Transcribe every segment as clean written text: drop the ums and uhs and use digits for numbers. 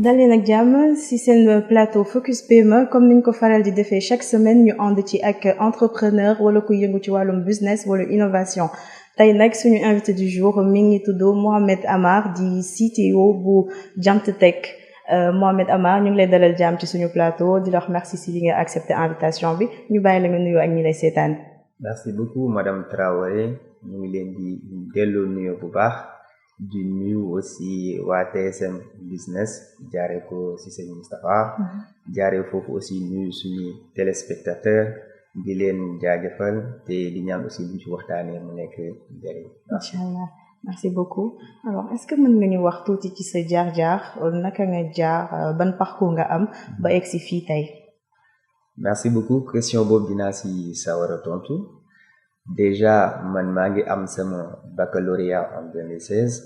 daleen ak jàmm ci seen plateau Focus PME comme niñ ko faral di defee chaque semaine ñu ànd ci ak entrepreneur wala ku yëngu ci wàllum business wala innovation tey nag suñu invité du jour mi ngi tudd Mohamed Amar di CTO bu Jamtech. Mohamed Amar ñu ngi lay dalal jàmm ci suñu plateau di la wax merci si li nga accepté invitation bi ñu bàyyi la nga nuyoo ak ñi lay seetaan. Merci beaucoup madame Traoré ñu ngi leen di delloo nuyoo bu baax di nuyu aussi waa TSM business jaaree ko ci sëñ Moustapha jaaree foofu aussi nuyu suñu téléspectateur di leen jaajëfal te di ñaan aussi buñ ci waxtaanee mu nekk njëriñ. Inch'Allah. Merci beaucoup. Alors, est-ce que mën nga ñu wax tuuti ci sa jaar-jaar naka nga jaar ban parcours nga am ba egg si fii tey. Merci beaucoup question boobu dinaa ci sawar a tontu déjà man maa ngi am sama baccalauréat en 2016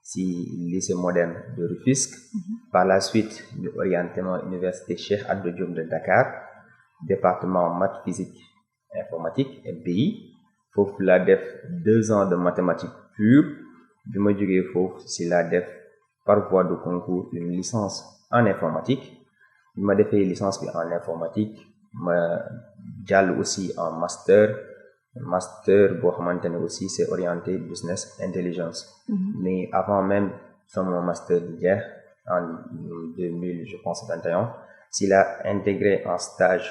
ci lycée moderne de Rufisque. Par la suite ñu orienté ma université Cheikh Anta Diop de Dakar département maths physique informatique MPI foofu laa def 2 ans de mathématiques pure bi ma jógee foofu ci laa def par voie de concours une licence en informatique bi ma defee licence bi en informatique ma jàll aussi en master boo xamante ne aussi c'est orienté business intelligence. Mais avant même sama master di jeex en 2000 je pense 21 ci laa intégré en stage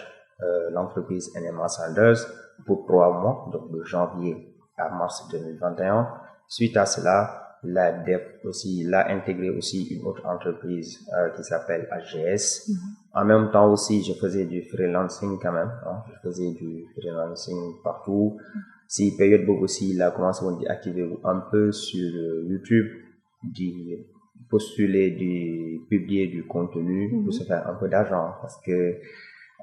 l'entreprise NMA Sanders pour 3 mois donc de janvier à mars 2021. Suite à cela, l'a intégré aussi une autre entreprise qui s'appelle AGS. En même temps aussi, je faisais du freelancing quand même. Je faisais du freelancing partout. Si période beaucoup aussi, il a commencé à activer un peu sur YouTube, publier du contenu pour se faire un peu d'argent parce que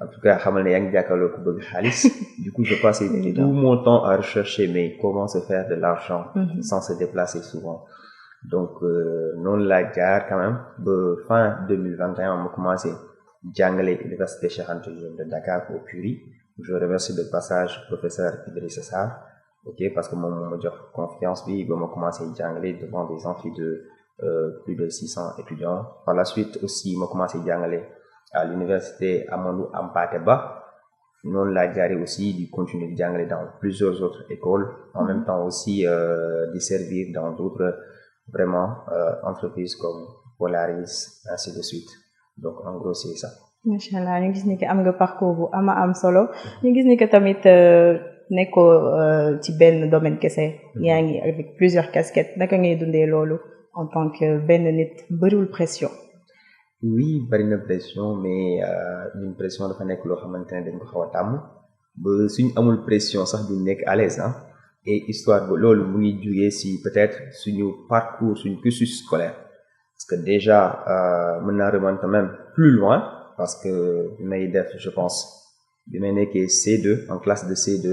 en tout cas xamal ne yaa ngi jàkkaarloo ku bëgg xaalis du coup je passais tout mon temps à rechercher mais comment se faire de l'argent sans se déplacer souvent donc noonu laa jaar quand même ba fin 2021 ma commencé jàngale université Cheikh Anta Diop de Dakar au Curie. Je remercie de passage professeur Idrissa Sarr parce que moom moo ma jox confiance bi ba ma commencé jàngale devant des amphis de plus de 600 étudiants. Par la suite aussi ma commencé jàngale à l'université Amadou Hampâté Bâ noonu laa jaaree aussi di continuer di jàngale dans plusieurs autres écoles en même temps aussi di servir dans d'autres vraiment entreprises comme Polaris ainsi de suite donc en gros c'est ça. Macha allah ñu gis ni que am nga parcours bu am solo ñu gis ni que tamit nekkoo ci benn domaine kese yaa ngi avec plusieurs casquettes naka ngay dundee loolu en tant que benn nit bëriwul pression. Oui bari na pression mais une pression dafa nekk loo xamante ne dañ ko xaw a tàmm ba suñ amul pression sax duñ nekk à l'aise et histoire ba loolu mu ngi jugee ci peut-être suñu parcours suñu cursus scolaire parce que déjà mën naa remonter même plus loin parce que bi may def je pense bi may nekkee C2 en classe de C2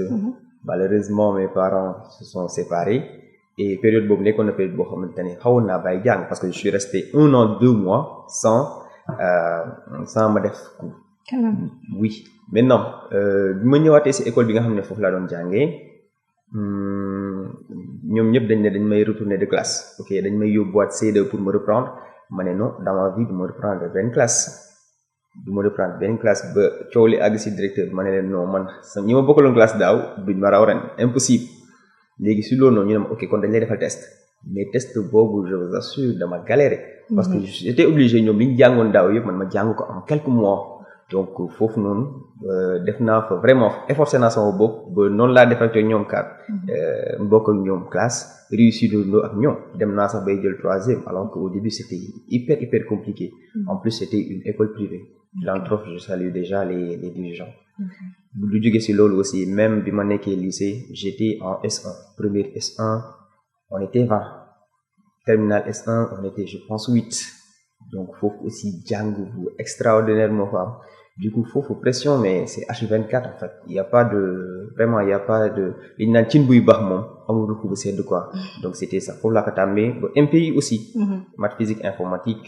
malheureusement mes parents se sont séparés et période boobu nekkoon na période boo xamante ne xawoon naa bàyyi jàng parce que je suis resté 1 an 2 mois sans ma def cours. Oui maintenant bi ma ñëwaatee ci école bi nga xam ne foofu laa doon jàngee ñoom ñëpp dañ may retourner de classe dañ may yóbbuwaat C2 pour me reprendre ma ne non dans ma vie du ma reprendre benn classe ba coow li àgg ci directeur bi ma ne leen non man ñi ma bokkaloon classe daaw duñ ma raw ren impossible. léegi si loolu noonu ñu ne ma kon dañ lay defal test mais test boobu je vous assure dama galérer parce que j'étais obligé ñoom li ñu jàngoon daaw yëpp man ma jàng ko en quelques mois donc foofu noonu def naa fa vraiment efforcé naa sama bopp ba noonu laa defante ñoom bokk ak ñoom classe réussir loo ak ñoom dem naa sax bay jël 3e alors que au début c'était hyper compliqué. En plus c'était une école privée. L'entreprise je salue déjà les dirigeants. lu jóge ci loolu aussi même bi ma nekkee lycée j'étais en S1 première S1 on était 20 terminale S1 on était je pense 8 donc foofu aussi jàng bu extraordinaire moo fa am du coup foofu pression mais c'est H24 en fait il y a pas de li ñu naan cin buy baax moom amul ko bu sedd quoi donc c'était ça foofu laa ko tàmmee ba MPI aussi maths physique informatique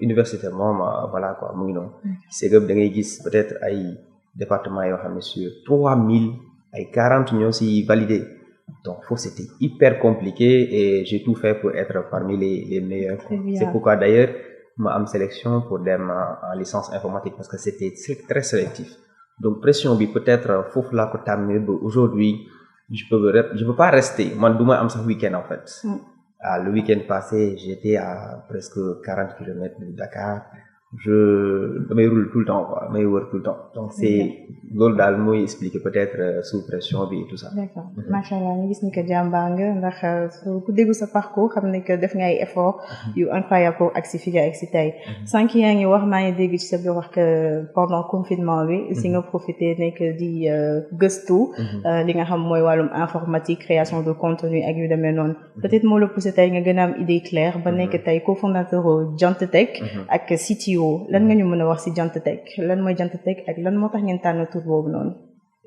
universitairement voilà quoi mu ngi noonu c'est que da ngay gis peut-être ay département yoo xam ne sur 3000 ay 40 ñoo ci validé donc foofu c'était hyper compliqué et j'ai tout fait pour être parmi les meilleurs. C'est pourquoi d'ailleurs ma am sélection pour dem en licence informatique parce que c'était très sélectif donc pression bi peut-être foofu laa ko tàmmee ba aujourd'hui je peux pas rester man du ma am sax week-end en fait le week-end passé j'étais à presque 40 kilomètres de Dakar damay roule tout le temps quoi damay wër tout le temps donc c'est loolu daal mooy expliquer peut-être sous pression bi et tout ça. D'accord macha allah ñu gis ni que jàmbaar nga ndax ku déggu sa parcours xam ne que def nga ay effort yu incroyable pour agsi fi nga agsi tey sànq yaa ngi wax maa ngi dégg ci sa biir wax que pendant confinement bi si nga profité nekk di gëstu li nga xam mooy wàllum informatique création de contenu ak yu demee noonu peut-être moo la poussé tey nga gën a am idée claire ba nekk tey cofondateur Jant Tech ak CTO lan nga ñu mën a wax ci Jant Tech lan mooy Jant Tech ak lan moo tax ngeen tànn tur boobu noonu.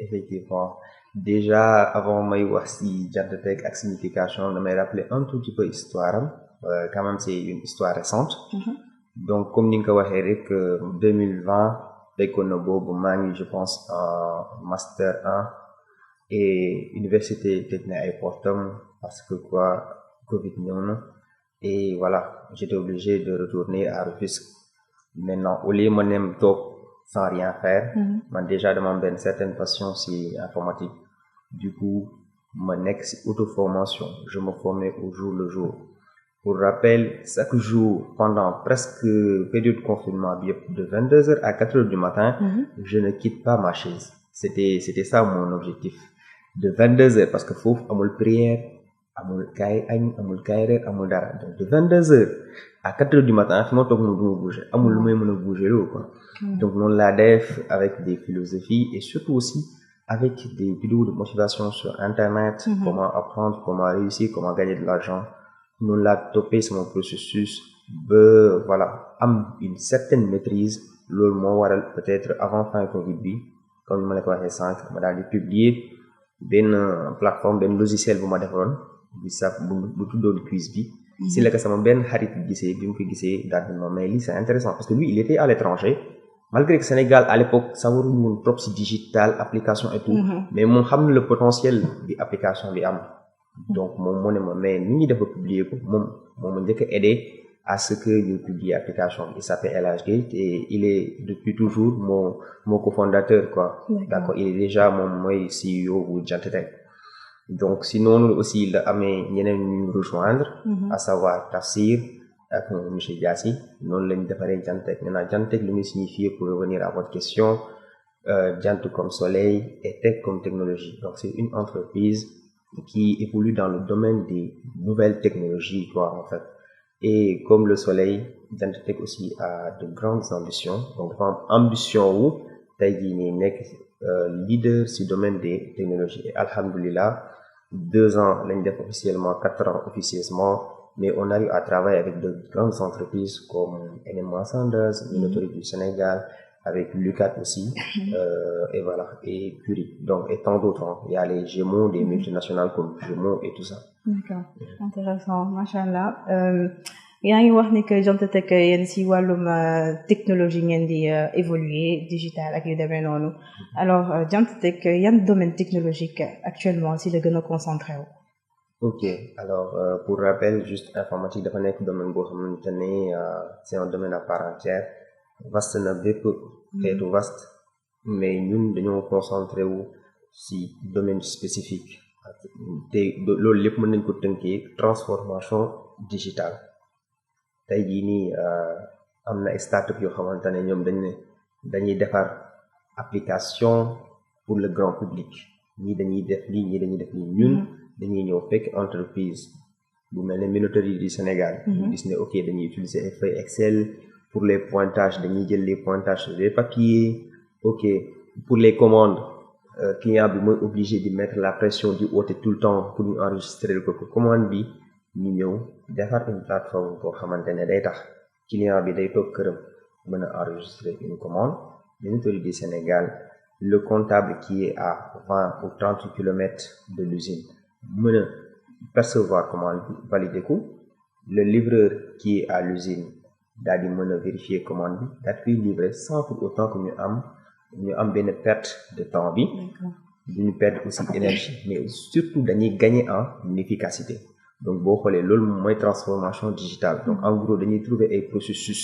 Effectivement déjà avant may wax ci Jant Tech ak signification damay rappeler un tout petit peu histoire am quand même c'est une histoire récente donc comme ni nga ko waxee rek 2020 fekkoon na boobu maa ngi je pense en master 1 et université tëj na ay portam parce que quoi Covid ñëw na et voilà j'étais obligé de retourner à Rufisque. Maintenant au lieu ma nem toog sans rien faire man déjà dama am benn certaine passion ci informatique du coup ma nekk ci auto-formation je me formais au jour le jour pour rappel chaque jour pendant presque période de confinement bi yëpp de 22h à 4h du matin je ne quitte pas ma chaise c'était ça mon objectif de 22h parce que foofu amul prière amul kaay añ amul kaay reer amul dara donc de 22h à 4h du matin fi ma toog mu duma bouger amul lu may mën a bouger loolu quoi donc noonu laa def avec des philosophies et surtout aussi avec des vidéos de motivation sur internet comment apprendre comment réussir comment gagner de l'argent noonu laa toppee sama processus ba voilà am une certaine maîtrise loolu moo waral peut-être avant fin Covid bi comme ni ma la ko waxee sànq ma daal di publier benn plateforme benn logiciel bu ma defaroon bi sax bu tuddoon quiz bi si la ko sama benn xarit gisee bi mu ko gisee daal di ma mais lii c'est intéressant parce que lui il était à l'étranger malgré que Sénégal à l'époque ça waruñu woon trop si digital application et tout mais moom xam na le potentiel bi application bi am donc moom moo ne ma mais ni ñuy def ba publier ko moom ma njëkk a aidé à ce que ñu publier application il s'appelle El Hadj Gueye et il est depuis toujours mon cofondateur quoi d'accord il est déjà moom mooy CEO bu Jant Tech donc si noonu aussi la amee ñeneen ñu rejoindre à savoir Tafsir ak monsieur Diassi noonu lañ defaree Jant Tech maintenant Jant Tech lu muy signifier pour revenir à votre question Jant comme soleil et Tech comme technologie donc c'est une entreprise qui évolue dans le domaine des nouvelles technologies quoi en fait et comme le soleil Jant Tech aussi a de grandes ambitions donc dafa am ambition wu tey jii nii nekk leader ci domaine des technologies et alhamdulillah 2 ans lañ def officiellement 4 ans officieusement mais on arrive à travailler avec de grandes entreprises comme NMA Sanders Minoterie du Sénégal avec Lucat aussi et voilà et Curie donc et tant d'autres il y a les Gémeaux des multinationales comme Gémeaux et tout ça. D'accord intéressant machallah yaa ngi wax ni que Jant Tech yéen ci wàllum technologie ngeen di évoluer digital ak yu demee noonu alors Jant Tech yan domaine technologique actuellement ci la gën a concentré wu. ok alors pour rappel juste informatique dafa nekk domaine boo xamante ne c'est un domaine à part entière vaste na bépp xeetu vaste mais ñun dañoo concentré wu ci domaine spécifique te loolu lépp mën nañ ko tënkee transformation digitale tey jii nii am na start-up yoo xamante ne ñoom dañuy defar application pour le grand public ñii dañuy def lii ñii dañuy def lii ñun dañuy ñëw fekk entreprise bu mel ne Minoterie du Sénégal gis ne ok dañuy utiliser ay feuilles Excel pour les pointages dañuy jël les pointages sur les papiers ok pour les commandes client bi mooy obligé di mettre la pression di woote tout le temps pour ñu enregistrer ko commande bi ñu ñëw defar une plateforme boo xamante ne day tax client bi day toog këram mën a enregistrer une commande Minoterie du Sénégal le comptable qui est à 20 ou 30 kilomètres de l'usine mën a percevoir commande bi valider ko le livreur qui est à l'usine daal di mën a vérifier commande bi daal di livrer sans pour autant que ñu am benn perte de temps bi duñu perdre aussi énergie mais surtout dañuy gagner en efficacité donc boo xoolee loolu mooy transformation digitale donc en gros dañuy trouver ay processus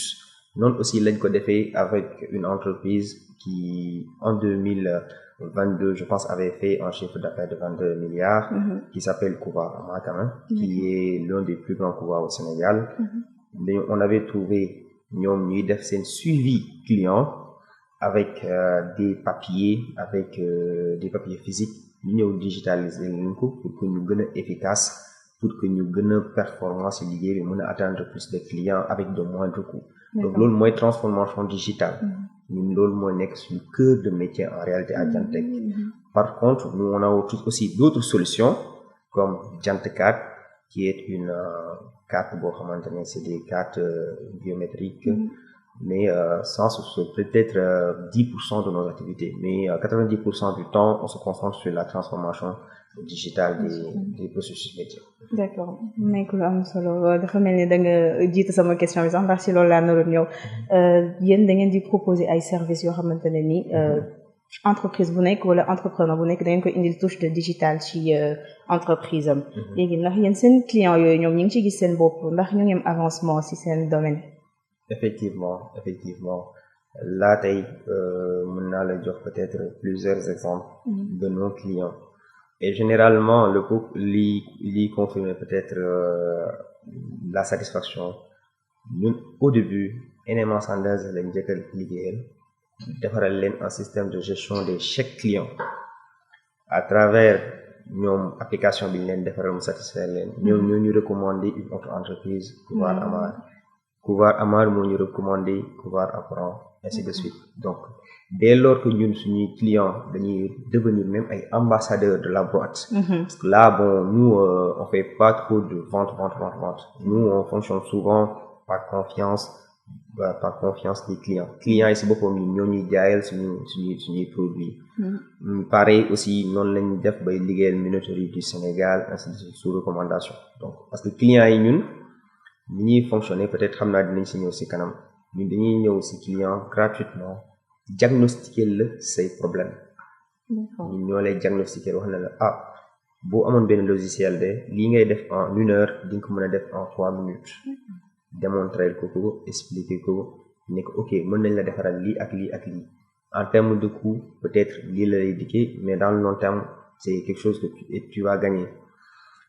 noonu aussi lañ ko defee avec une entreprise qui en 2022 je pense avait fait un chiffre d'affaires de 22 milliards qui s'appelle Couvarama quand même qui est l'un des plus grands couvards au Sénégal dañu on avait trouvé ñoom ñuy def seen suivi client avec des papiers physiques ñu ñëw digitaliser leen ko pour que ñu gën a efficace pour que ñu gën a performance ci liggéey bi mën a atteindre plus de clients avec de moindres coûts donc loolu mooy transformation digitale ñun loolu mooy nekk suñu cœur de métier en réalité à Jantec par contre nous on a aussi d'autres solutions comme Jantcard qui est une carte boo xamante ne c'est des cartes biométriques mais ça c'est peut-être 10% de nos activités mais 90% du temps on se concentre sur la transformation digitale des processus métiers. D'accord nekk lu am solo dafa mel ni da nga jiitu sama question bi sax ndax si loolu laa naroon ñëw yéen da ngeen di proposer ay services yoo xamante ne ni entreprise bu nekk wala entrepreneur bu nekk da ngeen koy indil touche de digital ci entreprise am. léegi ndax yéen seen clients yooyu ñoom ñu ngi ci gis seen bopp ndax ñu ngi am avancement ci seen domaine. effectivement là tey mën naa la jox peut-être plusieurs exemples de nos clients et généralement le coup li confirmer peut-être la satisfaction ñun au début NMA Sanders lañ njëkk a liggéeyal defaral leen un système de gestion des chèques clients à travers ñoom application bi ñu leen defaral mu satisfaire leen ñoom ñoo ñu recommander une autre entreprise Couvar Amar moo ñu recommandé Couvar Apprend ainsi de suite donc dès lors que ñun suñuy clients dañuy devenir même ay ambassadeurs de la boîte parce que là bon nous on fait pas trop de vente nous on fonctionne souvent par confiance des clients yi si boppam ñun ñoo ñuy jaayal suñuy produits pareil aussi noonu lañ def bay liggéeyal minoterie du Sénégal ainsi de suite sous recommandation donc parce que clients yi ñun ni ñuy fonctionner peut-être xam naa dinañ si ñëw si kanam ñun dañuy ñëw si client gratuitement diagnostiquer la say problème ñun ñoo lay diagnostiquer wax na la boo amoon benn logiciel de lii ngay def en 1 heure di nga ko mën a def en 3 minutes démontrer ko expliquer ko ne ko ok mën nañ la defaral lii ak lii ak lii en termes de coût peut-être lii la lay dikkee mais dans le long terme c'est quelque chose que tu vas gagner.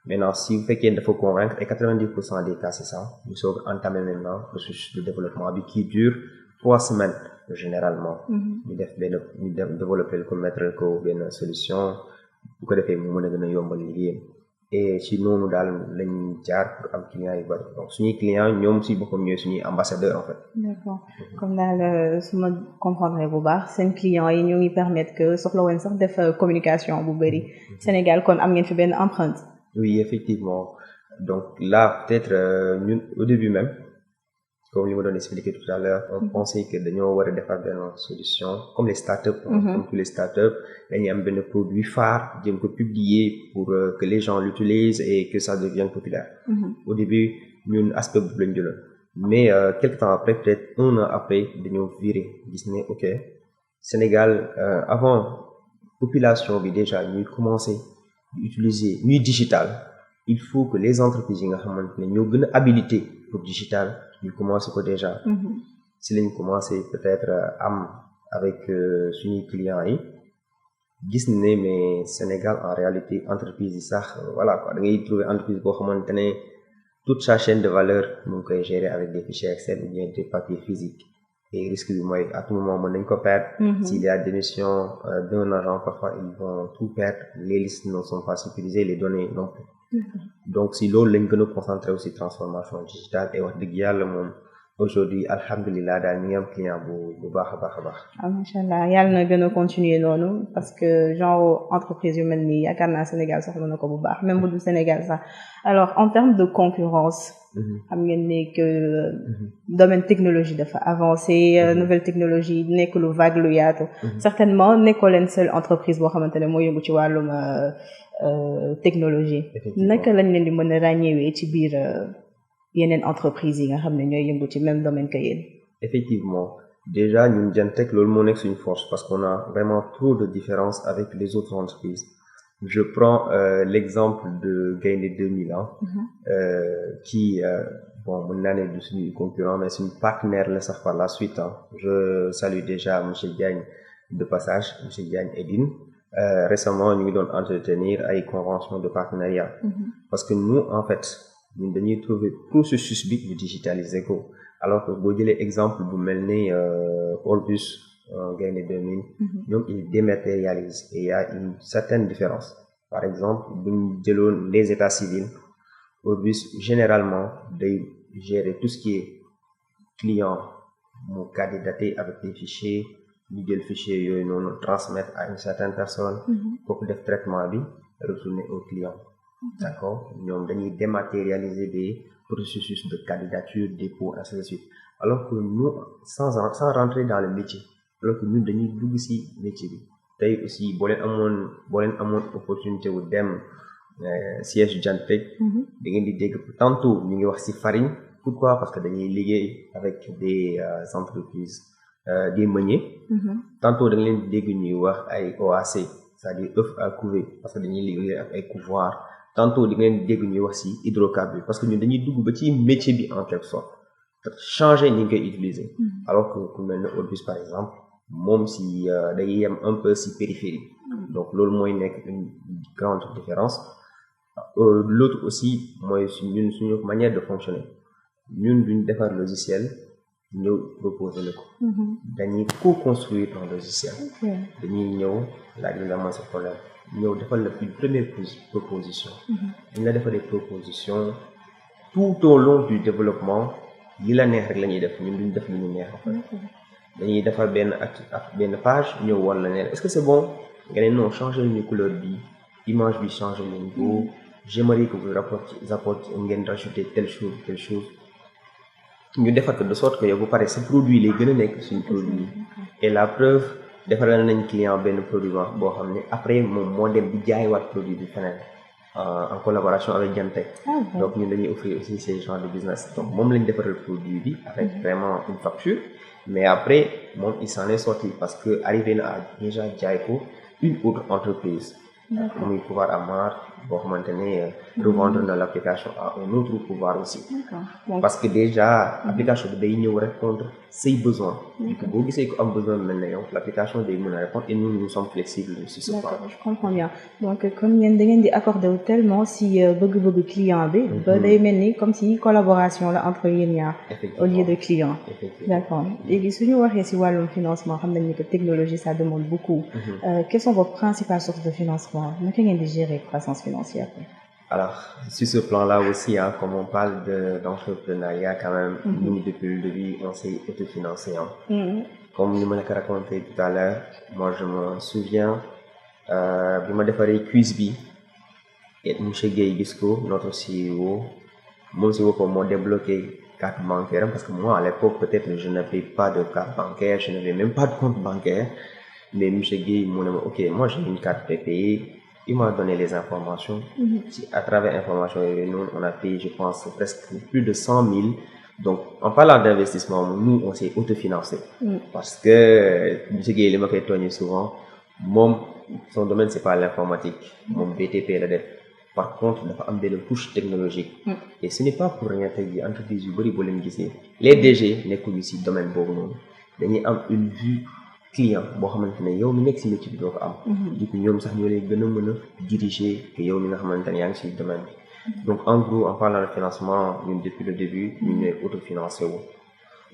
Maintenant si bu fekkee dafa convaincre et 90% des cas c'est ça ñu soog a entamer maintenant processus de développement bi qui dure 3 semaines généralement ñu développer ko mettre ko benn solution bu ko defee mu mën a gën a yombal liggéeyam et si noonu daal lañ jaar pour am clients yu bari donc suñuy clients ñoom si boppam ñooy suñuy ambassadeur en fait. D'accord comme daal su ma comprendre bu baax seen clients yi ñu ngi permettre que soxla woon sax def communication bu bari Sénégal kon am ngeen fi benn empreinte. Oui, effectivement. Donc là, peut-être, ñun au début même, comme li ma doon expliqué tout à l'heure, on pensait que dañoo war a defar benn solution comme les startups, comme tous les startups, dañuy am benn produit phare, jëm ko publier pour que les gens l'utilisent et que ça devienne populaire. Au début, ñun aspect boobu lañ jëloon. Mais quelque temps après, peut-être 1 an après, dañoo virer gis ne ok Sénégal avant population bi déjà ñuy commencer utiliser ñuy digital il faut que les entreprises yi nga xamante ne ñoo gën a habilité pour digital ñu commencé ko déjà si lañ commencé peut-être am avec suñuy clients yi gis ne mais Sénégal en réalité entreprise yi sax voilà quoi da ngay trouver entreprise boo xamante ne toute sa chaîne de valeur mu ngi koy gérer avec des fichiers Excel ou bien des papiers physiques et risque bi mooy à tout moment mën nañ ko perdre s'il y a démission d'un agent parfois ils vont tout perdre les listes ne sont pas sécurisées les données non plus donc si loolu lañ gën a concentré aussi transformation digitale et wax dëgg yàlla moom aujourd'hui alhamdulilah daal ñu ngi am client bu baax a baax. macha allah yàlla na gën a continuer noonu parce que genre entreprise yu mel nii yaakaar naa Sénégal soxla na ko bu baax même bu dul Sénégal sax alors en termes de concurrence xam ngeen ne que domaine technologie dafa avancé nouvelle technologie nekk lu vague lu yaatu certainement nekkoo leen seule entreprise boo xamante ne moo yëngu ci wàllum technologie naka lañ leen di mën a ràññeewee ci biir yeneen entreprise yi nga xam ne ñooy yëngu ci même domaine que yéen. Effectivement déjà ñun Jantec loolu moo nekk suñu force parce qu'on a vraiment trop de différence avec les autres entreprises Je prends l'exemple de Gaïndé 2000 qui bon mën naa ne du suñu concurrent mais suñu partenaire la sax par la suite. Je salue déjà monsieur Diagne de passage, monsieur Diagne Edine. Récemment ñu ngi doon entretenir ay convention de partenariat. Parce que nous en fait ñun dañuy trouver processus bi ñu digitaliser ko alors que boo jëlee exemple bu mel ni Orbus Gaïndé 2000 ñoom ils dématérialisent et il y a une certaine différence. Par exemple bu ñu jëloon les états civils Orbus généralement day gérer tout ce qui est client mu candidaté avec des fichiers ñu jël fichier yooyu noonu transmettre à une certaine personne kooku def traitement bi retourner au client. D'accord ñoom dañuy dématérialiser des processus de candidature dépôt ainsi de suite alors que nous sans rentrer dans le métier alors que ñun dañuy dugg ci métier bi tey aussi boo leen amoon opportunité wu dem siège Jantec da ngeen di dégg tantôt ñu ngi wax ci farine. Pourquoi? Parce que dañuy liggéey avec des entreprises des meuniers. Tantôt da nga leen dégg ñuy wax ay OAC c'est-à-dire œufs à couver parce que dañuy liggéey ak ay couvoir. Tantôt di nga leen dégg ñuy wax ci hydrocarbures parce que ñun dañuy dugg ba ci métier bi en quelque sorte changer ni nga koy utiliser. Alors que ku mel ne Orbus par exemple moom ci day yem un peu ci périphérie. Donc loolu mooy nekk une grande différence. L'autre aussi mooy ñun suñu manière de fonctionner ñun duñ defar logiciel ñëw proposer la ko. dañuy co-construire un logiciel. dañuy ñëw laaj la mooy sa problème ñëw defal la une première proposition. dañ la defalee proposition tout au long du développement li la neex rek la ñuy def ñun duñ def lu ñu neex. dañuy defar benn page ñëw wala ne est-ce que c'est bon nga ne non changer ñu couleur bi image bi changer nañ ko j'aimerais que vous apportiez ngeen rajouter telle chose ñu defar ko de sorte que yow bu pare sa produit lay gën a nekk suñu produit et la preuve defaral nañ client benn produit boo xam ne après moom moo dem di jaaywaat produit bi feneen en collaboration avec Jantec. Donc ñun dañuy offrir aussi ces genres de business donc moom lañ defaral produit bi avec vraiment une facture mais après moom il s'en est sorti parce que arrivé na à déjà jaay ko une autre entreprise. muy pouvoir Amar boo xamante ne revendre na l'application à un autre pouvoir aussi. Parce que déjà application bi day ñëw répondre say besoins. boo gisee ko am besoin mel na yow l'application day mën a répondre et nous sommes flexibles sur ce point. Je comprends bien donc comme yéen da ngeen di accordé wu tellement si bëgg-bëgg client bi. ba day mel ni comme si collaboration la entre yéen ñaar. au lieu de client. D'accord léegi suñu waxee si wàllum financement xam nañ ni que technologie ça demande beaucoup. Quelles sont vos principales sources de financement? Naka ngeen di gérer croissance financière? Alors sur ce plan-là aussi comme on parle d'entrepreneuriat quand même nous depuis le début on s'est autofinancé comme ni ma la ko raconté tout à l'heure moi je me souviens bi ma defaree quiz bi et monsieur Guèye gis ko notre CEO moom si boppam moo débloqué carte bancaire parce que moi à l'époque peut-être je n'avais pas de carte bancaire je n'avais même pas de compte bancaire mais monsieur Guèye mu ne ma ok moi j'ai une carte prépayée. Il m'a donné les informations. À travers informations nous on a payé je pense presque plus de 100 000. Donc en parlant d'investissement nous on s'est autofinancé. Parce que monsieur Guèye li ma koy tooñee souvent moom son domaine c'est pas l'informatique moom BTP la def par contre dafa am benn couche technologique. Et ce n'est pas pour rien tey jii entreprise yu bëri boo leen gisee les DG nekkuñu ci domaine boobu noonu dañuy am une vue client boo xamante ne yow mi nekk ci métier bi doo ko am. du coup ñoom sax ñoo lay gën a mën a diriger que yow mi nga xamante ne yaa ngi ci domaine bi. Donc en gros en parlant de financement ñun depuis le début ñu ngi autofinancé wu.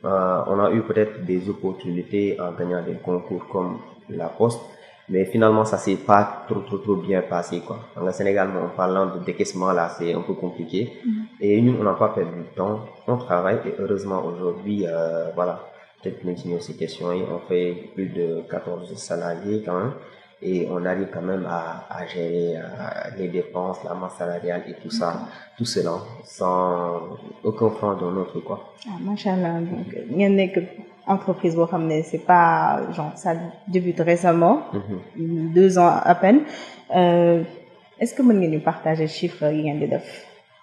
On a eu peut-être des opportunités en gagnant des concours comme la Poste mais finalement ça s'est pas trop bien passé quoi. Dans le Sénégal en parlant de décaissement là c'est un peu compliqué. Et ñun on n'a pas perdu de temps on travaille et heureusement aujourd'hui voilà. Peut-être que nous ces questions on fait plus de 14 salariés quand même et on arrive quand même à gérer les dépenses, la masse salariale et tout ça, tout cela sans aucun franc d'un autre quoi. Machallah donc ngeen nekk entreprise boo xam ne c'est pas genre ça débute récemment. 2 ans à peine est-ce que mën ngeen ñu partager chiffres yi ngeen di def?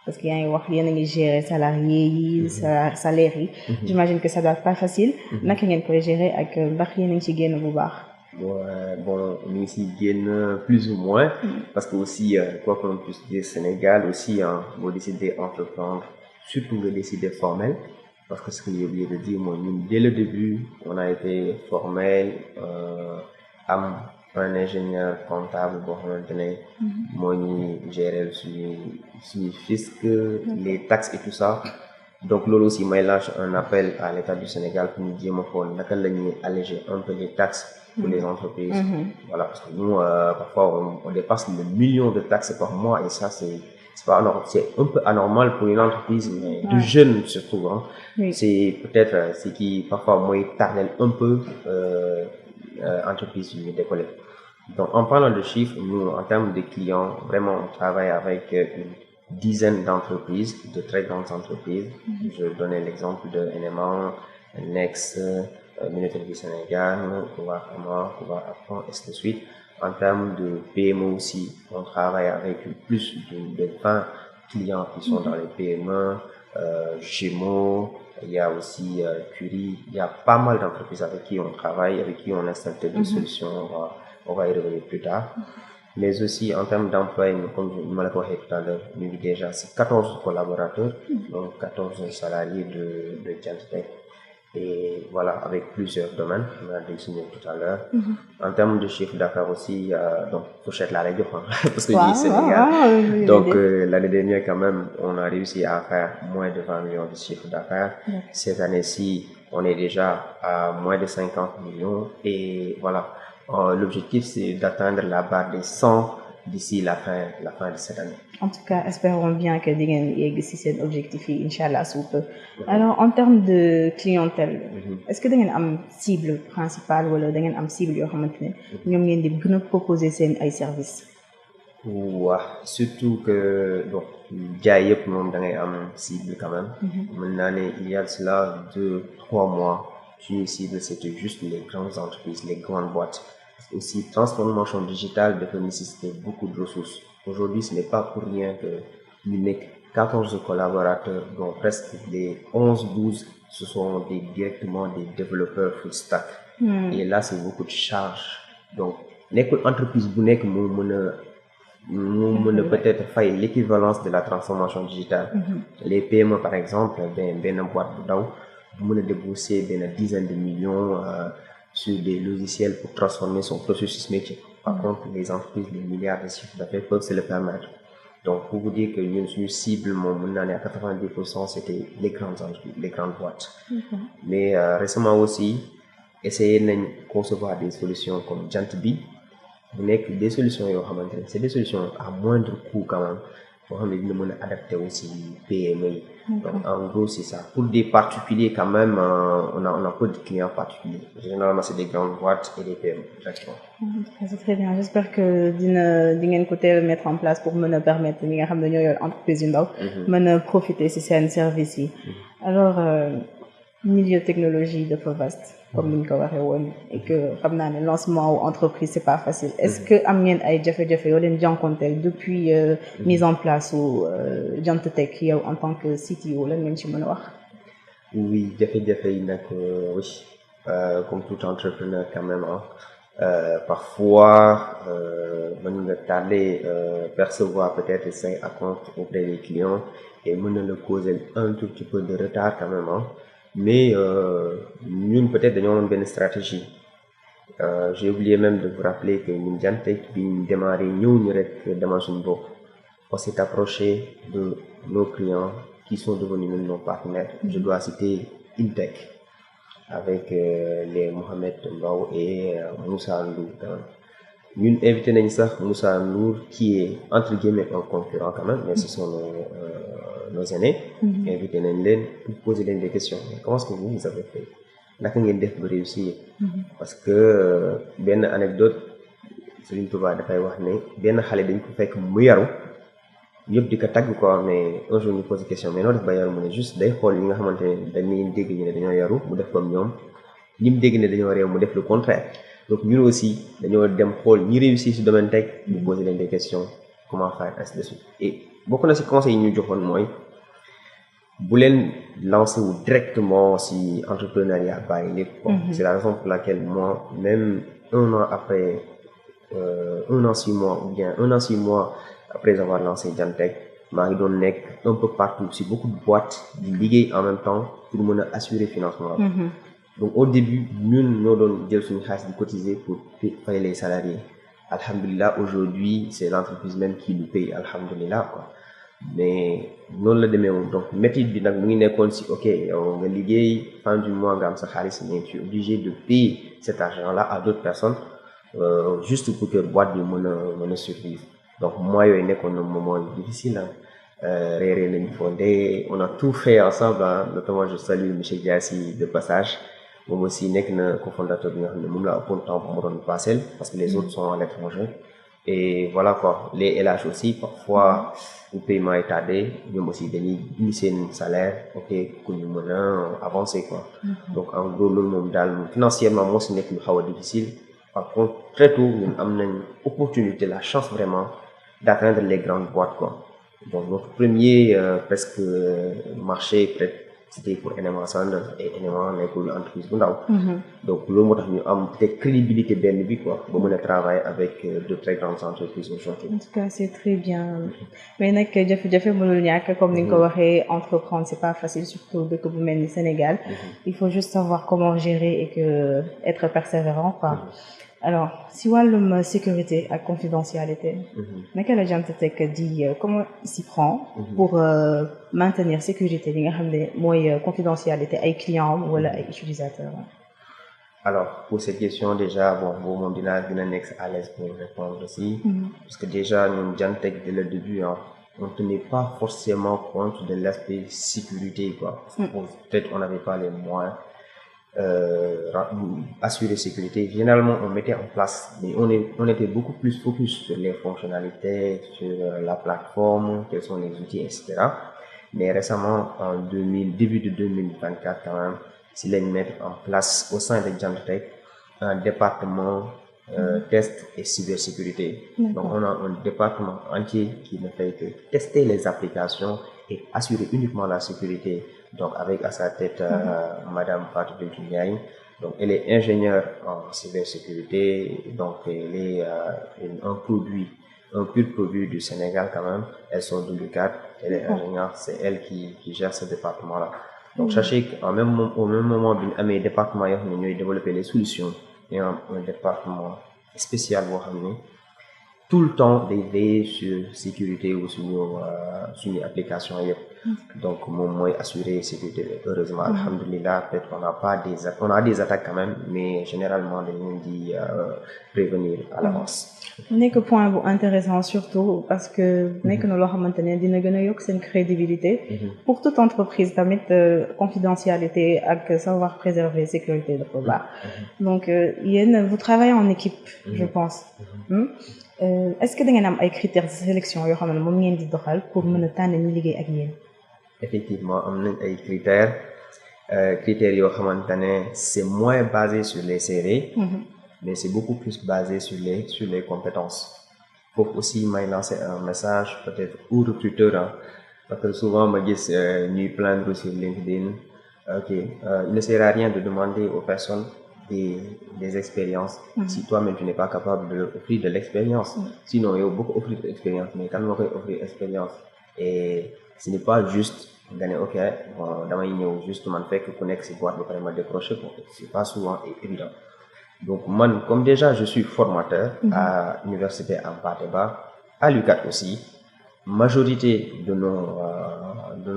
Parce que yaa ngi wax yéen a ngi gérer salariés yi salaire yi. J'imagine que ça doit être pas facile. naka ngeen koy gérer ak ndax yéen a ngi ci génn bu baax. Bon, nous ici gagne plus ou moins, parce que aussi, quoi qu'on puisse dire, Sénégal aussi, vous décidez d'entreprendre, surtout le décider formel, parce que ce que j'ai oublié de dire, moi, nous, dès le début, on a été formel, am un ingénieur comptable, bon, maintenant, moi, nous gérer sur fisc, les taxes et tout ça. Donc, loolu aussi, moi, lâche un appel à l'État du Sénégal pour nous dire, naka la ñuy alléger un peu les taxes pour les entreprises. Voilà, parce que nous, parfois, on dépasse le million de taxes par mois et ça, c'est pas anormal. C'est un peu anormal pour une entreprise, mais de jeunes surtout. Hein. Oui. C'est peut-être ce qui, parfois, moi, tarnel un peu entreprise du décollé. Donc, en parlant de chiffres, nous, en termes de clients, vraiment, on travaille avec une dizaine d'entreprises, de très grandes entreprises. Je donnais l'exemple de NMA, Next, Minitel du Sénégal, Kuva Apprend, et ainsi de suite. En termes de PME aussi, on travaille avec plus de 20 clients qui sont dans les PME, Gémeaux, il y a aussi Curie, il y a pas mal d'entreprises avec qui on travaille, avec qui on installe des solutions, on va y revenir plus tard. Mais aussi en termes d'emploi, comme je me l'ai dit tout à l'heure, nous avons déjà 14 collaborateurs, donc 14 salariés de Jantech. Et voilà, avec plusieurs domaines, on a désigné tout à l'heure. En termes de chiffre d'affaires aussi, donc, Fourchette la radio, parce que j'ai Sénégal. Donc, l'année dernière, quand même, on a réussi à faire moins de 20 millions de chiffre d'affaires. Cette année-ci, on est déjà à moins de 50 millions. Et voilà, l'objectif, c'est d'atteindre la barre des 100 d'ici la fin de cette année. En tout cas, espérons bien que si c'est un objectif, Inch'Allah, sous peu. Alors, en termes de clientèle, est-ce que vous avez une cible principale ou une cible qui vous proposer ces services? Ouais, surtout que, donc, il y a une cible quand même. Maintenant, il y a cela 2-3 mois, une cible, c'était juste les grandes entreprises, les grandes boîtes. Aussi, transformation digitale de nécessiter beaucoup de ressources. Aujourd'hui, ce n'est pas pour rien que nous n'avons 14 collaborateurs, dont presque des 11-12, ce sont directement des développeurs full stack. Et là, c'est beaucoup de charges. Donc, l'entreprise Bounek peut-être faire l'équivalence de la transformation digitale. Les PME, par exemple, ben boîte vous débourser une dizaine de millions sur des logiciels pour transformer son processus métier. Par contre, les entreprises, les milliards de chiffres d'affaires peuvent se le permettre. Donc, pour vous dire que nous cible, à 90%, c'était les grandes entreprises, les grandes boîtes. Mais récemment aussi, essayer de concevoir des solutions comme Jantbi. Des solutions, c'est des solutions à moindre coût quand même. Pour adapter aussi PME. Donc, en gros, c'est ça. Pour des particuliers, quand même, on a peu de clients particuliers. Généralement, c'est des grandes boîtes et des PME. Exactement. C'est très bien. J'espère que d'une côté mettre en place pour me permettre aux entreprises de profiter de ces services. Alors, milieu technologie de vaste, comme nous l'avons et que le lancement ou entreprise c'est pas facile. Est-ce que amien ay jafé depuis mise en place ou Jantech en tant que CTO là ngeen ci mëna wax? Oui, oui. Comme tout entrepreneur quand même parfois mën nga tarder percevoir peut-être 5 comptes auprès des clients et mën na le causer un tout petit peu de retard quand même mais nous peut-être nous une stratégie. J'ai oublié même de vous rappeler que nous Jantech bi ñu démarré ñu rek dama suñu bopp. On s'est approché de nos clients qui sont devenus nos partenaires. Je dois citer Intech avec les Mohamed Mbao et Moussa Ndour. Nous invité Moussa Ndour qui est entre guillemets un concurrent quand même, mais ce sont nos aînés. Invité pour poser des questions. Mais comment est-ce que vous avez fait? Naka ngeen def ba réussir? Parce que benn anecdote Serigne Touba dafay wax ne benn xale dañ ko fekk mu yaru ñëpp di ko tagg quoi, mais un jour ñu posé question mais noo def ba yaru mu ne juste day xool ñi nga xamante ne dañuy dégg ñu ne dañoo yaru mu def comme ñoom ñi mu dégg ne dañoo réew mu def le contraire. Donc ñun aussi dañoo dem xool ñi réussir ci domaine tech ñu poser leen des questions comment faire ainsi de suite. Et bokk na ci conseil yi ñu joxoon mooy bu leen lancer wu directement si entrepreneuriat bàyyi lépp quoi. C'est la raison pour laquelle moi même un an après 1 an 6 mois ou bien 1 an 6 mois après avoir lancé Jantech maa ngi doon nekk un peu partout si beaucoup de boîtes di liggéey en même temps pour mën a assurer financement donc au début ñun ñoo doon jël suñu xaalis di cotiser pour payer les salariés alhamdulillah aujourd'hui c'est l'entreprise même qui nous paye alhamdulillah quoi mais noonu la demee woon donc métier bi nag mu ngi nekkoon si ok yow nga liggéey fin du mois nga am sa xaalis mais tu es obligé de payer cet argent là à d'autres personnes juste pour que boîte bi mën a survivre donc mois yooyu nekkoon na moment difficile réeré nañu fondé on a tout fait ensemble notamment je salue monsieur Diassi de passage moom aussi nekk na cofondateur bi nga xam ne moom la ëppoon temps bu ma doon passel parce que les autres sont à l'étranger et voilà quoi les LH aussi parfois le paiement est tardé ñoom aussi dañuy indi seen salaire ok pour ñu mën a avancer quoi donc en gros loolu moom daal financièrement moo si nekk lu xaw a difficile par contre très tôt ñun am nañ opportunité la chance vraiment d'atteindre les grandes boîtes quoi donc notre premier presque marché peut-être c'était pour NMA Sanders et NMA nekkul entreprise bu ndaw donc loolu moo tax ñu am peut-être crédibilité benn bi quoi ba mën a travailler avec de très grandes entreprises aujourd'hui. En tout cas c'est très bien mais nag jafe-jafe mënul ñàkk comme ni nga ko waxee entreprendre c'est pas facile surtout dëkk bu mel ni Sénégal il faut juste savoir comment gérer et que être persévérant quoi alors si wàllum sécurité ak confidentialité naka la Jantech di comment il s'y prend pour maintenir sécurité li nga xam ne mooy confidentialité ay clients wala ay utilisateurs alors pour cette question déjà bon boobu moom dina nekk à l'aise pour répondre aussi parce que déjà ñun Jantech dès le début on tenait pas forcément compte de l'aspect sécurité quoi peut-être on n'avait pas les moyens assurer sécurité généralement on mettait en place mais on était beaucoup plus focus sur les fonctionnalités sur la plateforme quels sont les outils etc mais récemment en début de 2024 quand même si lañ mettre en place au sein de Jantech un département test et cybersécurité donc on a un département entier qui ne fait que tester les applications et assurer uniquement la sécurité donc avec à sa tête Madame Fatou Bintou Ndiaye donc elle est ingénieure en cybersécurité donc elle est un pur produit du Sénégal quand même elles sont de l'UCAD elle est ingénieure c'est elle qui gère ce département là donc sachez qu'au même moment bi ñu amee département yoo xam ne ñooy développer les solutions et un département spécial boo xam ne tout le temps day veiller sur sécurité ou suñu application yëpp donc moom mooy assurer sécurité heureusement alhamdulillah peut-être on a des attaques quand même mais généralement dañ leen di prévenir à l'avance nekk point bu intéressant surtout parce que nekk na loo xamante ne dina gën a yokk seen crédibilité pour toute entreprise tamit confidentialité ak savoir préserver sécurité dafa baax donc yéen vous travaillez en équipe je pense est-ce que da ngeen am ay critères de sélection yoo xam ne moom ngeen di doxal pour mën a tànn ñi liggéey ak yéen effectivement am nañ ay critères yoo xamante ne c'est moins basé sur les CV mais c'est beaucoup plus basé sur les compétences foofu aussi may lancer un message peut-être aux recruteurs parce que souvent ma gis ñuy plaindre sur LinkedIn ok il ne sert à rien de demander aux personnes des expériences si toi-même tu n'es pas capable de leur offrir de l'expérience sinon yow boo ko offrir de l'expérience mais kan moo koy offrir expérience et ce n'est pas juste nga ne ok bon damay ñëw juste man fekk ku nekk ci boîte ba pare ma décrocher ko c'est pas souvent évident donc man comme déjà je suis formateur à l'université Hampâté Bâ à l'UCAD aussi majorité de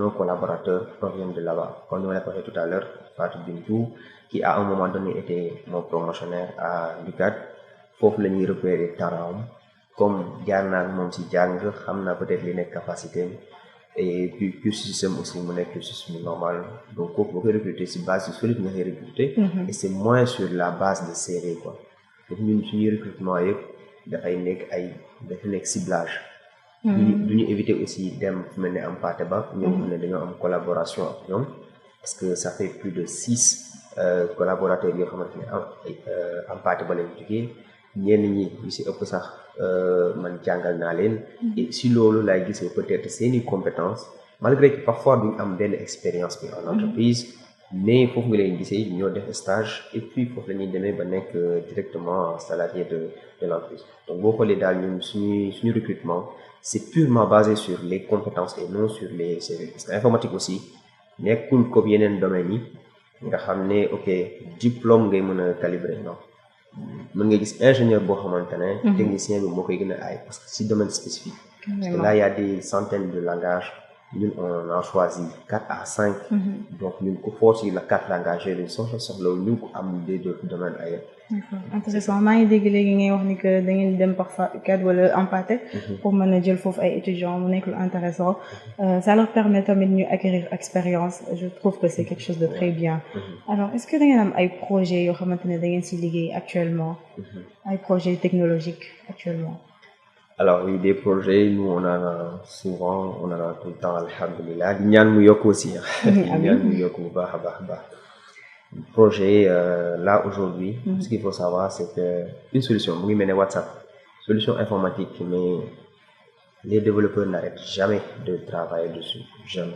nos collaborateurs proviennent de là-bas comme ni ma la ko waxee tout à l'heure Fatou Bintou qui à un moment donné était mon promotionnaire à l'UCAD foofu la ñuy repérer talent comme jaar naa moom ci jàng xam naa peut-être li nekk capacité et puis cursus aussi mu nekk cursus normal donc kooku boo koy recruter ci base yu solide nga koy recruter et c'est moins sur la base de CV quoi donc ñun suñuy recrutement yëpp dafay nekk ciblage du ñu éviter aussi dem fu mel ne Hampâté Bâ ñoom xam ne dañoo am collaboration ak ñoom parce que ça fait plus de 6 collaborateurs yoo xamante ne Hampâté Bâ lañ jógee ñenn ñi ñu ci ëpp sax man jàngal naa leen et si loolu laay gisee peut-être seeni compétences malgré que parfois duñ am benn expérience bi en entreprise mais foofu nga leen gisee ñoo def stage et puis foofu la ñuy demee ba nekk directement salarié de l'entreprise donc boo xoolee daal ñun suñu recrutement c'est purement basé sur les compétences et non sur les CV parce que informatique aussi nekkul comme yeneen domaines yi nga xam ne ok diplôme ngay mën a calibrer non mën nga gis ingénieur boo xamante ne technicien bi moo koy gën a aay parce que si domaine spécifique parce que là il y a des centaines de langages ñun on a choisi 4 à 5 donc ñun ku force yi la 4 langages yooyu soxla ñu ko am des autres domaines ailleurs. D'accord, intéressant maa ngi dégg léegi ngay wax ni que da ngeen dem parfois UCAD wala Hampâté pour mën a jël foofu ay étudiants mu nekk lu intéressant ça leur permet tamit ñu acquérir expérience je trouve que c'est quelque chose de très bien alors est-ce que da ngeen am ay projets yoo xamante ne da ngeen si liggéey actuellement ay projets technologiques actuellement. Alors oui, des projets, nous on en a souvent, on en a tout le temps, alhamdoulilah. Di ñaan mu yokk aussi. Di ñaan mu yokk bu baax a baax. Projet là aujourd'hui, ce qu'il faut savoir c'est que une solution mu ngi mel ne WhatsApp, solution informatique mais les développeurs n'arrêtent jamais de travailler dessus, jamais.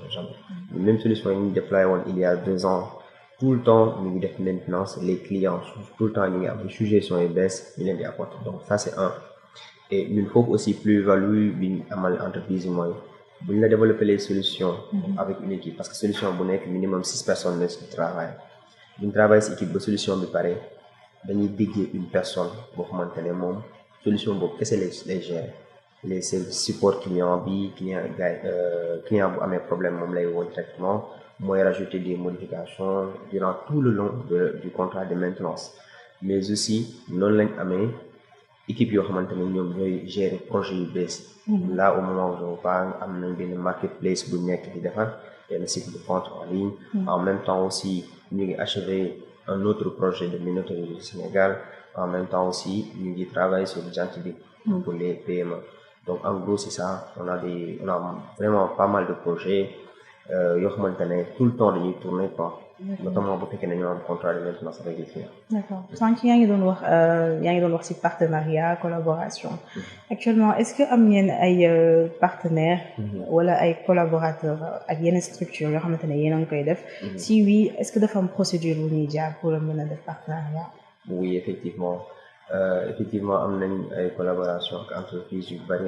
Même solution yi ñu déployé woon il y a 2 ans, tout le temps ñu ngi def maintenance, les clients tout le temps ñu ngi am suggestions yu bees ñu leen di apporter donc ça c'est un. Et ñun foofu aussi plus-value bi ñu amal entreprise yi mooy bu ñu la développer les solutions avec une équipe parce que solution bu nekk minimum 6 personnes la ci travail bu ñu travaille ci équipe ba solution bi pare dañuy dédier une personne boo xamante ne moom solution boobu kese lay gérer les support client bi client bu amee problème moom lay woo directement mooy rajouter des modifications durant tout le long du contrat de maintenance mais aussi noonu lañ amee équipe yoo xamante ne ñoom ñooy gérer projet yu bees là au moment où je vous parle am nañ benn marketplace bu nekk di defar benn site de vente en ligne en même temps aussi ñu ngi achever un autre projet de minoterie du Sénégal en même temps aussi ñu ngi travailler sur Jantibi pour les PME donc en gros c'est ça on a vraiment pas mal de projets yoo xamante ne tout le temps dañuy tourner quoi notamment bu fekkee ne ñoo am contrat de maintenance avec les clients. D'accord sànq yaa ngi doon wax ci partenariat collaboration actuellement est-ce que am ngeen ay partenaires wala ay collaborateurs ak yeneen structures yoo xamante ne yéen a ngi koy def si oui est-ce que dafa am procédure bu ñuy jaar pour mën a def partenariat. Oui effectivement am nañ ay collaboration ak entreprise yu bari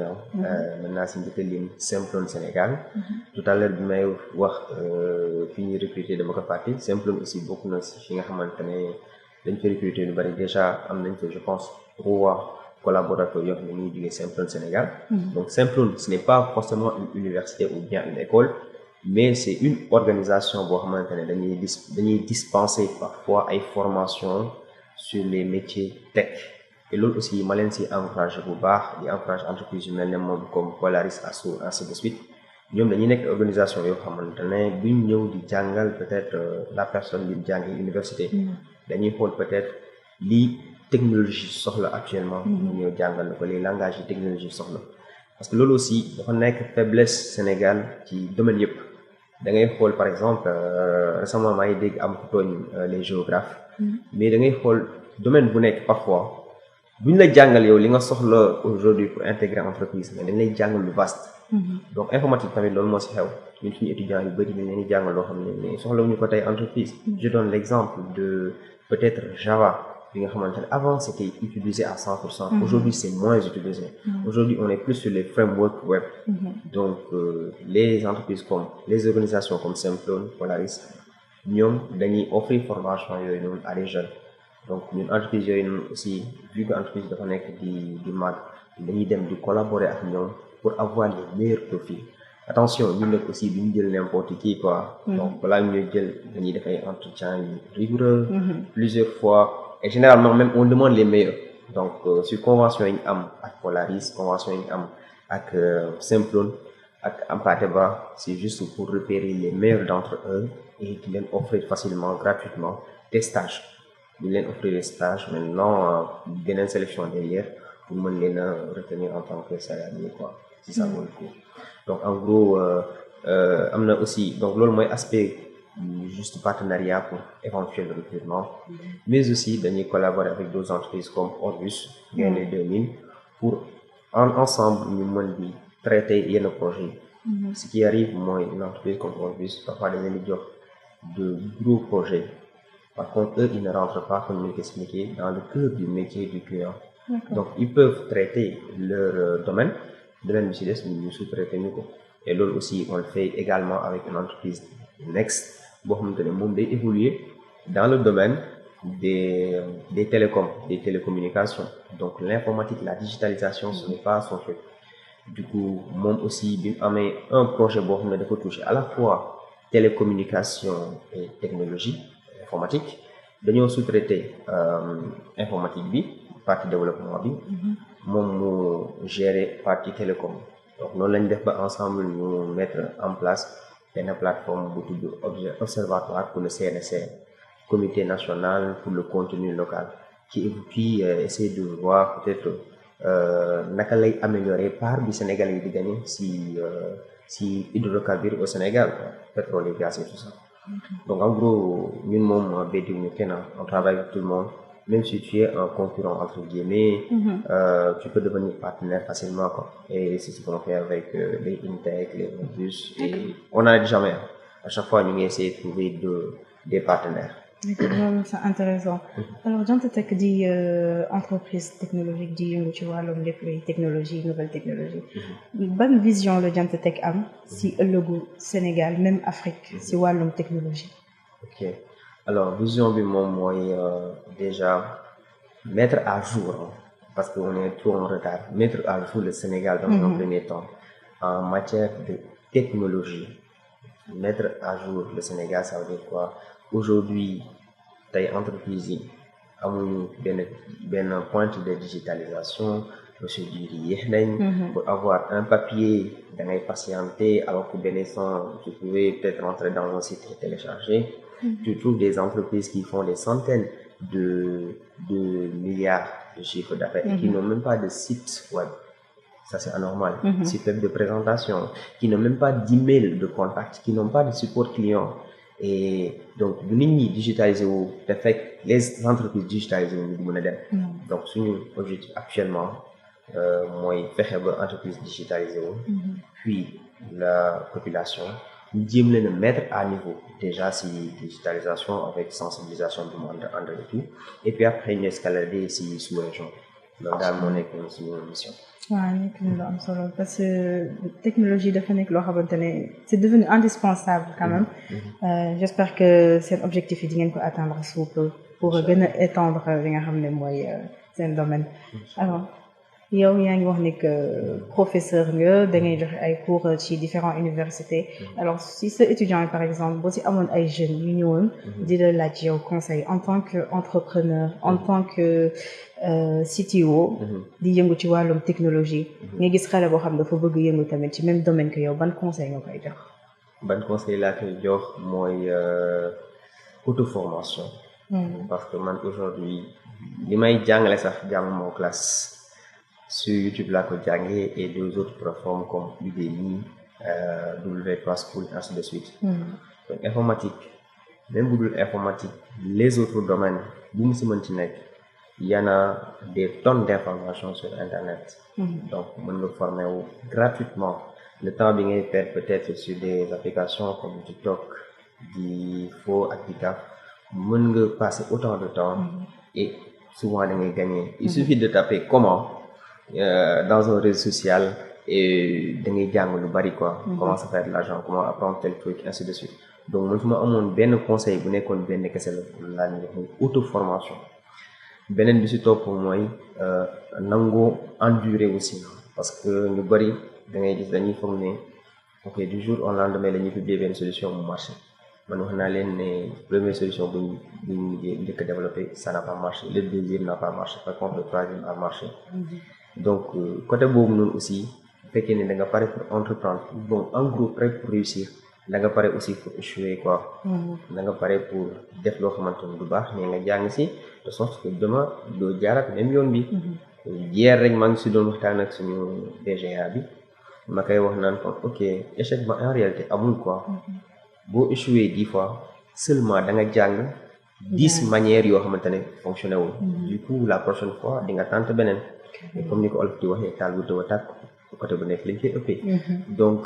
maintenant si njëkk a lim Simplon Sénégal tout à l'heure bi may wax fi ñuy recruter dama ko fàtte Simplon aussi bokk na si fi nga xamante ne dañ ko recruter lu bari déjà am nañ ko je pense 3 collaborateurs yoo xam ne ñuy jógee Simplon Sénégal donc Simplon ce n'est pas forcément une université ou bien une école mais c'est une organisation boo xamante ne dañuy dispenser parfois ay formations sur les métiers tech et loolu aussi ma leen si encouragé bu baax di encouragé entreprise yu mel ne moom comme Polaris Assaut ainsi de suite ñoom dañuy nekk organisation yoo xamante ne duñ ñëw di jàngal peut-être la personne di jàngi université dañuy xool peut-être lii technologie soxla actuellement ñu ñëw jàngal na ko les langages yi technologie soxla parce que loolu aussi dafa nekk faiblesse Sénégal ci domaine yëpp da ngay xool par exemple récemment maa ngi dégg am ku tooñ les géographes mais da ngay xool domaine bu nekk parfois duñ la jàngal yow li nga soxla aujourd'hui pour intégrer entreprise mais dañ lay jàngal lu vaste donc informatique tamit loolu moo si xew ñun suñu étudiants yu bëri dañ leen di jàngal loo xam ne mais soxlawuñu ko tey entreprise je donne l'exemple de peut-être Java bi nga xamante ne avant c'était utilisé à 100% aujourd'hui c'est moins utilisé aujourd'hui on est plus sur les frameworks web donc les entreprises comme les organisations comme Simplon Polaris ñoom dañuy offrir formation yooyu noonu à des jeunes donc ñun entreprise yooyu noonu aussi vu que entreprise dafa nekk di màgg dañuy dem di collaborer ak ñoom pour avoir les meilleurs profils attention ñun nag aussi duñu jël n'importe qui quoi donc balaa ñu jël dañuy def ay entretiens yu rigoureux plusieurs fois et généralement même on demande les meilleurs donc sur convention yi ñu am ak Polaris convention yi ñu am ak Simplon ak Hampâté Bâ c'est juste pour repérer les meilleurs d'entre eux et di leen offrir facilement gratuitement des stages di leen offrir des stages maintenant beneen sélection derrière pour mën leen a retenir en tant que salarié quoi si ça vaut le coup donc en gros am na aussi donc loolu mooy aspect juste partenariat pour éventuel recrutement mais aussi dañuy collaborer avec d'autres entreprises comme Orbus Gaindé 2000 pour ensemble ñu mën di traiter yenn projets Ce qui arrive mooy une entreprise comme Orbis parfois dañ leen di jox de gros projets. Par contre, eux, ils ne rentrent pas, comme je l'ai expliqué, dans le cœur du métier du client. Donc, ils peuvent traiter leur domaine bi ci des ñu sous-traiter ñu ko. Et loolu aussi, on le fait également avec une entreprise Next boo xamante ne moom day évoluer dans le domaine des télécoms, des télécommunications. Donc, l'informatique, la digitalisation, ce n'est pas son truc. Du coup, moom aussi, bi mu amee un projet boo xam ne dafa toucher à la fois télécommunication et technologie informatique dañoo sous-traiter informatique bi partie développement bi moom mu gérer partie télécom. Donc noonu lañ def ba ensemble ñu mettre en place benn plateforme bu tudd observatoire pour le CNSR, comité national pour le contenu local, qui essaie de voir peut-être naka lay améliorer part bi Sénégalais yi di gagner si hydrocarbures au Sénégal, pétrole et gaz et tout ça. Donc en gros ñun moom beddiwuñu kenn, on travaille avec tout le monde. Même si tu es un concurrent entre guillemets, tu peux devenir partenaire facilement quoi. Et c'est ce qu'on fait avec les Intech, les Orbis, et on n'arrête jamais. À chaque fois ñu ngi essayer de trouver des partenaires. C'est intéressant. Alors Diantatech di entreprise technologique di yëngu ci wàllum lépp luy technologie, nouvelle technologie. Ban vision la Diantatech am si ëllëgu Sénégal, même Afrique, si wàllum technologie? Ok. Alors vision bi moom mooy déjà mettre à jour, parce que on est trop en retard, mettre à jour le Sénégal dans un premier temps en matière de technologie. Mettre à jour le Sénégal, ça veut dire quoi? Aujourd'hui tey entreprise yi amuñu benn pointe de digitalisation, procédure yi yéex nañ. Pour avoir un papier da ngay patienter, alors que benn instant tu pouvais peut-être rentrer dans un site et télécharger. Tu trouves des entreprises qui font des centaines de milliards de chiffre d'affaires et qui n'ont même pas de site web. Ça, c'est anormal. Site web de présentation, qui n'ont même pas d'email de contact, qui n'ont pas de support client. Et donc, bu nit ñi digitaliser wu te fekk les entreprises digitalisées wu ñu mën a dem. Donc, suñu objectif actuellement mooy fexe ba entreprise digitalisée wu. Puis la population ñu jéem leen a mettre à niveau déjà si digitalisation avec sensibilisation du monde ànd et tout, et puis après ñu escalader si sous-région. loolu daal moo nekk suñu mission. waaw nekk na lu am solo parce que technologie dafa nekk loo xamante ne c'est devenu indispensable quand même. J'espère que seen objectif yi di ngeen ko atteindre sous peu pour gën a étendre li nga xam ne mooy seen domaine. Alors yow yaa ngi wax ne que professeur nga da ngay joxe ay cours ci différentes universités. Alors si sa étudiant yi par exemple boo si amoon ay jeunes yu ñëwoon di la laaj yow conseil en tant que entrepreneur, en tant que CTO di yëngu ci wàllum technologie, nga gis xale boo xam dafa bëgg yëngu tamit ci même domaine que yow, ban conseil nga koy jox? Ban conseil laa koy jox mooy auto-formation. Parce que man aujourd'hui li may jàngale sax jàng moo classe sur YouTube laa ko jàngee et deux autres plateformes comme Udemy, W3 School, ainsi de suite. Donc informatique, même bu dul informatique, les autres domaines bu mu si mën ci nekk, il y en a des tonnes d'informations sur Internet. Donc mën nga former wu gratuitement. Le temps bi ngay perdre peut-être sur des applications comme TikTok, di Fo ak di Kaf, mën nga passer autant de temps et souvent da ngay gagner. Il suffit de taper comment dans un réseau social et da ngay jàng lu bari quoi. Comment se faire de l'argent, comment apprendre tel truc, ainsi de suite. Donc man su ma amoon benn conseil bu nekkoon benn kese la ñu def auto-formation. Beneen bi si topp mooy nangoo endurer aussi, parce que ñu bari da ngay gis dañuy foog ne ok du jour au lendemain la ñuy publier benn solution mu marché. Man wax naa leen ne première solution bu ñu njëkk a développé ça n'a pas marché, le deuxième n'a pas marché, par contre le troisième a marché. Donc côté boobu noonu aussi bu fekkee ne da nga pare pour entreprendre, bon en gros prêt pour réussir, da nga pare aussi pour échouer quoi. Da nga pare pour def loo xamante ni du baax mais nga jàng si de sorte que demain doo jaarat même yoon bi. Hier rek maa ngi si doon waxtaan ak suñu DGA bi ma koy wax naan kon ok échec ba en réalité amul quoi. Boo échoué 10 fois seulement da nga jàng 10 manières yoo xamante ne fonctionné wul. Du coup la prochaine fois di nga tenter beneen. Et comme ni ko olof di waxee taal bu doo tàkk côté bu nekk lañ koy ëppee. donc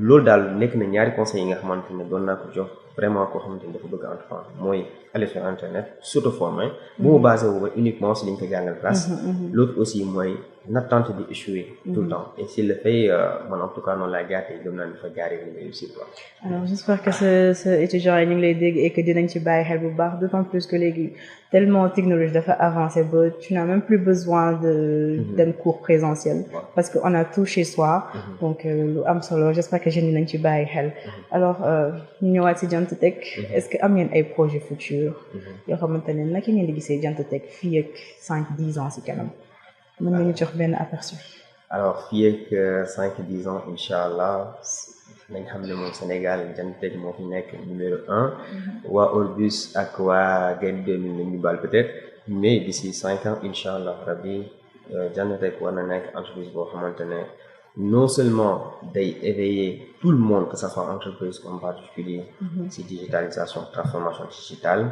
loolu daal nekk na ñaari conseils yi nga xamante ne doon naa ko jox vraiment koo xamante ne dafa bëgg a entreprendre mooy aller sur internet s'auto-former bu mu basé wu ba uniquement si liñ ko jàngal classe. l'autre aussi mooy n'attente di échouer tout le temps et s'il le fait man en tout cas noonu laa jaatee gëm naa ne dafa jaaree ni réussir quoi. alors j'espère que ce étudiant yi ñu ngi lay dégg et que dinañ ci bàyyi xel bu baax d'autant plus que léegi tellement technologie dafa avancé ba tu n'as même plus besoin de d'un cours présentiel parce que on a tout chez soi donc lu am solo j'espère que jeunes yi nañ ci bàyyi xel alors ñu ñëwaat ci Jant Tech est-ce que am ngeen ay projets futurs yoo xamante ne naka ngeen di gisee Jant Tech fii ak 5-10 ans ci kanam mën nga ñu jox benn aperçu. alors fii ak 5-10 ans incha allah nañ xam ne moom Sénégal Jant Tech moo fi nekk numéro 1 waa Orbus ak waa Gaïndé 2000 lañu baal peut-être mais d'ici 5 ans incha allah rabbi Jant Tech war na nekk entreprise boo xamante ne non seulement day éveiller tout le monde que ça soit entreprise comme particulier si digitalisation transformation digitale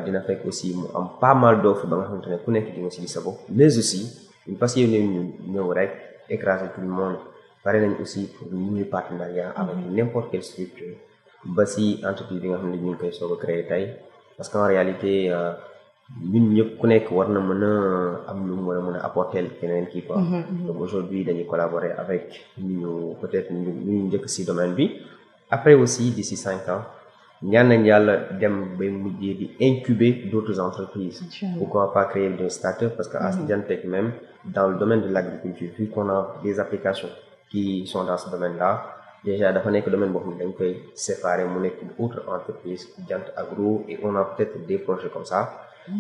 dina fekk aussi mu am pas mal d'offres ba nga xamante ne ku nekk di nga si gis sa bopp mais aussi ñu fas yéene ñu ñëw rek écraser tout le monde pare nañ aussi pour ñu partenariat avec n'importe quelle structure ba si entreprise bi nga xam ne ñu ngi koy soog a créer tey parce qu'en réalité ñun ñëpp ku nekk war na mën a am lu mu mën a apporter keneen kii quoi. donc aujourd'hui dañuy collaborer avec ñu peut-être ñu njëkk si domaine bi après aussi d'ici 5 ans ñaan nañ yàlla dem bay mujjee di incuber d'autres entreprises. Pourquoi pas créer des startups parce que à Jant Tech même dans le domaine de l'agriculture vu qu'on a des applications qui sont dans ce domaine-là déjà dafa nekk domaine boo xam ne dañ koy séparer mu nekk une autre entreprise Jant Agro et on a peut-être des projets comme ça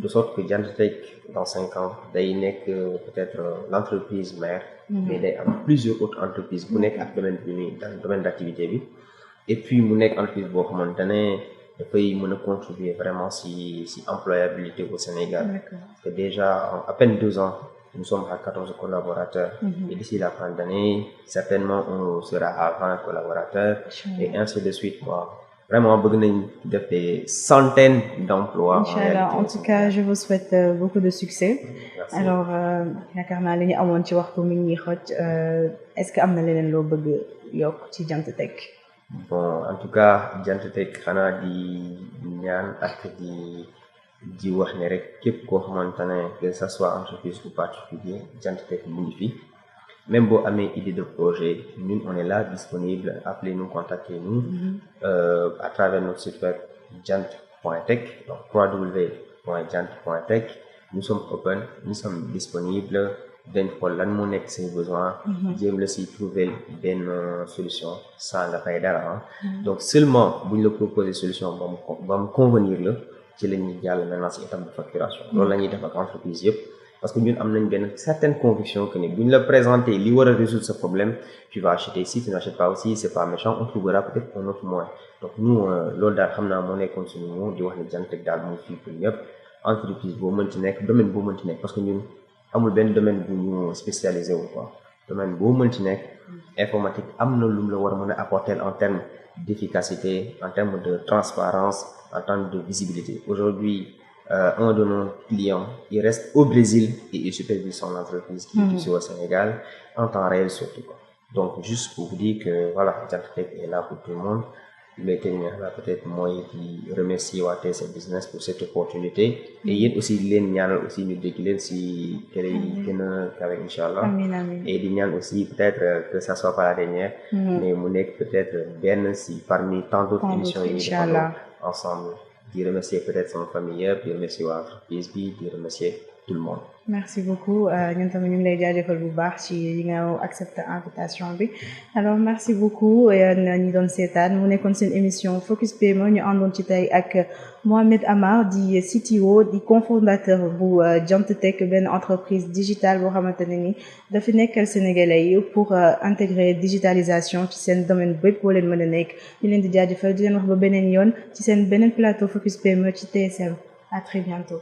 de sorte que Jant Tech dans 5 ans day nekk peut-être l'entreprise mère mais day am plusieurs autres entreprises bu nekk ak domaine bi nii dans le domaine d'activité bi et puis mu nekk entreprise boo xamante ne dafay mën a contribuer vraiment si employabilité au Sénégal parce que déjà en à peine 2 ans nous sommes à 14 collaborateurs et d'ici la fin d'année certainement on sera à 20 collaborateurs et ainsi de suite quoi. Vraiment bëgg nañ def des centaines d'emplois. Inch'Allah en tout cas je vous souhaite beaucoup de succès. Merci. Alors yaakaar naa li ñu amoon ci waxtu mi ngi xoj est-ce que am na leneen loo bëgg yokk ci Jant Tech. bon en tout cas Jant Tech xanaa di ñaan ak di wax ne rek képp koo xamante ne que ça soit entreprise ou particulier Jant Tech mu ngi fi même boo amee idée de projet ñun on est là disponible appelez-nous contactez-nous à travers notre site web jant.tech donc www.jant.tech nous sommes open nous sommes disponibles dañ xool lan moo nekk say besoin jéem la si trouver benn solution sans nga fay dara donc seulement buñ la proposer solution ba mu convenir la ci la ñuy jàll maintenant si étape de facturation loolu la ñuy def ak entreprise yëpp parce que ñun am nañ benn certaine conviction que ni buñ la présenter li war a résoudre ce problème tu vas acheter si tu n'achètes pas aussi c'est pas méchant on trouvera peut-être un autre moyen donc nous loolu daal xam naa moo nekkoon suñu mot di wax ne Jant Tech daal mu fii pour ñëpp entreprise boo mënti nekk domaine boo mënti nekk parce que ñun amul benn domaine bu ñu spécialisé wu quoi domaine boo mënti nekk informatique am na lu mu la war a mën a apporter en termes d'efficacité en termes de transparence en termes de visibilité aujourd'hui un de nos clients il reste au Brésil et il supervise son entreprise qui est ici au Sénégal en temps réel surtout quoi donc juste pour vous dire que voilà Jant Tech est là pour tout le monde mais terminer là peut-être mooy di remercier waa TC Business pour cette opportunité et yéen aussi di leen ñaanal aussi ñu dégg leen si télé yi gën a kawe inchallah et di ñaan aussi peut-être que ça soit pas la dernière mais mu nekk peut-être benn si parmi tant d'autres émissions yi ñu defandoo ensemble di remercier peut-être sama famille yëpp di remercier waa entreprise bi di remercier tout le monde. merci beaucoup ñun tamit ñu ngi lay jaajëfal bu baax ci yi nga accepté invitation bi alors merci beaucoup ñi doon seetaan mu nekkoon seen émission Focus PME ñu àndoon ci tey ak Mohamed Amar di CTO di cofondateur bu Jant Tech benn entreprise digitale boo xamante ne ni dafa nekkal sénégalais yi pour intégrer digitalisation ci seen domaine bépp boo leen mën a nekk ñu leen di jaajëfal di leen wax ba beneen yoon ci seen beneen plateau Focus PME ci TSM à très bientôt.